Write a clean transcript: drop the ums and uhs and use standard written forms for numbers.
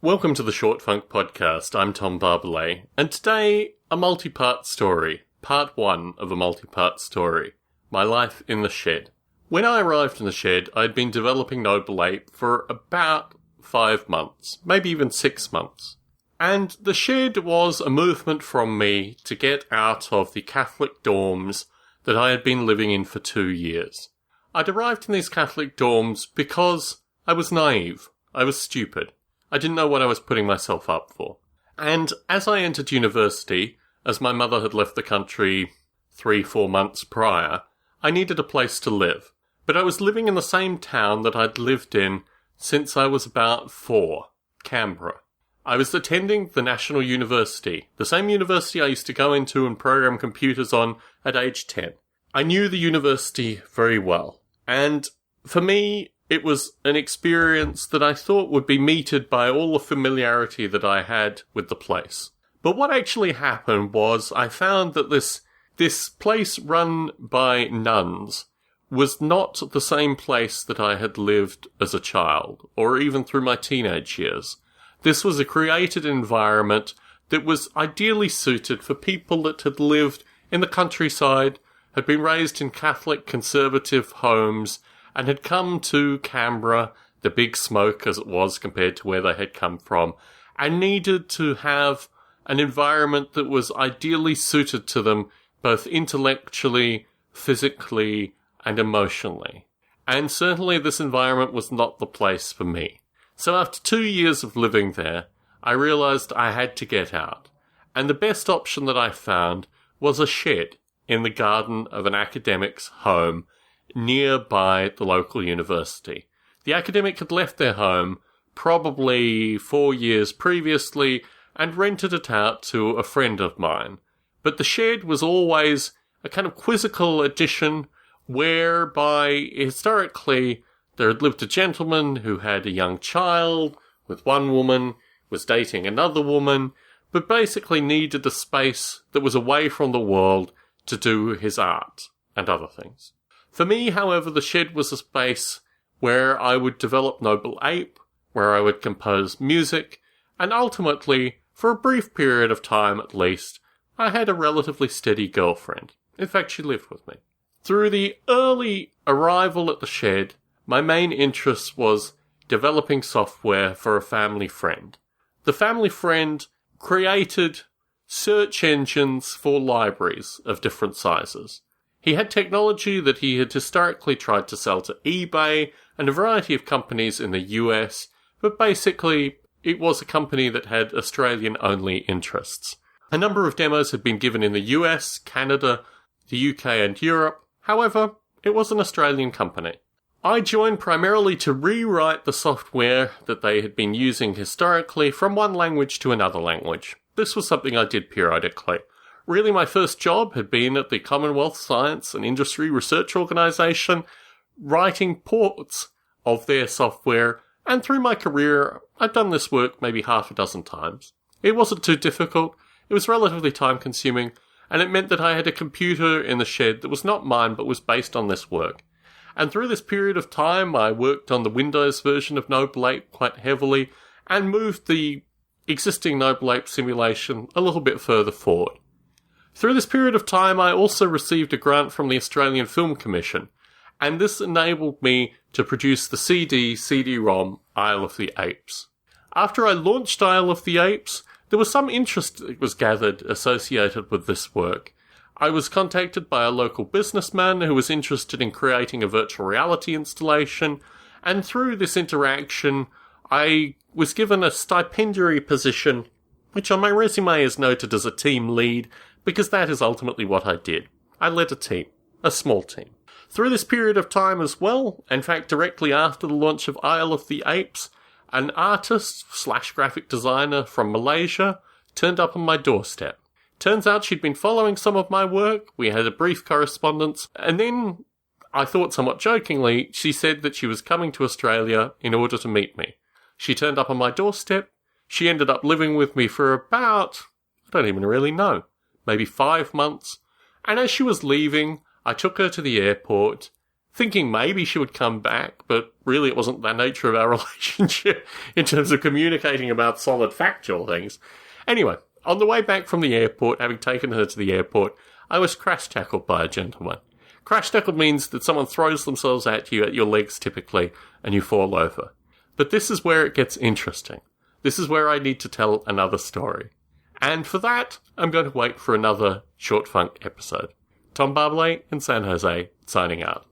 Welcome to the Short Funk Podcast. I'm Tom Barbalet, and today, a multi-part story. Part 1 of a multi-part story. My life in the shed. When I arrived in the shed, I'd been developing Noble Ape for about 5 months, maybe even 6 months. And the shed was a movement from me to get out of the Catholic dorms that I had been living in for 2 years. I'd arrived in these Catholic dorms because I was naive. I was stupid. I didn't know what I was putting myself up for. And as I entered university, as my mother had left the country 3-4 months prior, I needed a place to live. But I was living in the same town that I'd lived in since I was about 4, Canberra. I was attending the National University, the same university I used to go into and program computers on at age 10. I knew the university very well, and for me, it was an experience that I thought would be meted by all the familiarity that I had with the place. But what actually happened was I found that this place run by nuns was not the same place that I had lived as a child, or even through my teenage years. This was a created environment that was ideally suited for people that had lived in the countryside, had been raised in Catholic conservative homes, and had come to Canberra, the big smoke as it was compared to where they had come from, and needed to have an environment that was ideally suited to them, both intellectually, physically, and emotionally. And certainly this environment was not the place for me. So after 2 years of living there, I realised I had to get out. And the best option that I found was a shed in the garden of an academic's home nearby the local university. The academic had left their home probably 4 years previously and rented it out to a friend of mine. But the shed was always a kind of quizzical addition whereby historically there had lived a gentleman who had a young child with one woman, was dating another woman, but basically needed a space that was away from the world to do his art and other things. For me, however, the shed was a space where I would develop Noble Ape, where I would compose music, and ultimately, for a brief period of time at least, I had a relatively steady girlfriend. In fact, she lived with me. Through the early arrival at the shed, my main interest was developing software for a family friend. The family friend created search engines for libraries of different sizes. He had technology that he had historically tried to sell to eBay and a variety of companies in the US, but basically it was a company that had Australian-only interests. A number of demos had been given in the US, Canada, the UK and Europe. However, it was an Australian company. I joined primarily to rewrite the software that they had been using historically from one language to another language. This was something I did periodically. Really, my first job had been at the Commonwealth Science and Industry Research Organisation, writing ports of their software, and through my career, I'd done this work maybe half a dozen times. It wasn't too difficult, it was relatively time-consuming, and it meant that I had a computer in the shed that was not mine but was based on this work. And through this period of time, I worked on the Windows version of Noble Ape quite heavily, and moved the existing Noble Ape simulation a little bit further forward. Through this period of time, I also received a grant from the Australian Film Commission, and this enabled me to produce the CD-ROM Isle of the Apes. After I launched Isle of the Apes, there was some interest that was gathered associated with this work. I was contacted by a local businessman who was interested in creating a virtual reality installation, and through this interaction, I was given a stipendiary position, which on my resume is noted as a team lead, because that is ultimately what I did. I led a team, a small team. Through this period of time as well, in fact directly after the launch of Isle of the Apes, an artist/graphic designer from Malaysia turned up on my doorstep. Turns out she'd been following some of my work, we had a brief correspondence, and then, I thought somewhat jokingly, she said that she was coming to Australia in order to meet me. She turned up on my doorstep, she ended up living with me for about, I don't even really know, maybe 5 months, and as she was leaving, I took her to the airport, thinking maybe she would come back, but really it wasn't the nature of our relationship in terms of communicating about solid factual things. Anyway, on the way back from the airport, having taken her to the airport, I was crash-tackled by a gentleman. Crash-tackled means that someone throws themselves at you, at your legs typically, and you fall over. But this is where it gets interesting. This is where I need to tell another story. And for that, I'm going to wait for another Short Funk episode. Tom Barbalet in San Jose, signing out.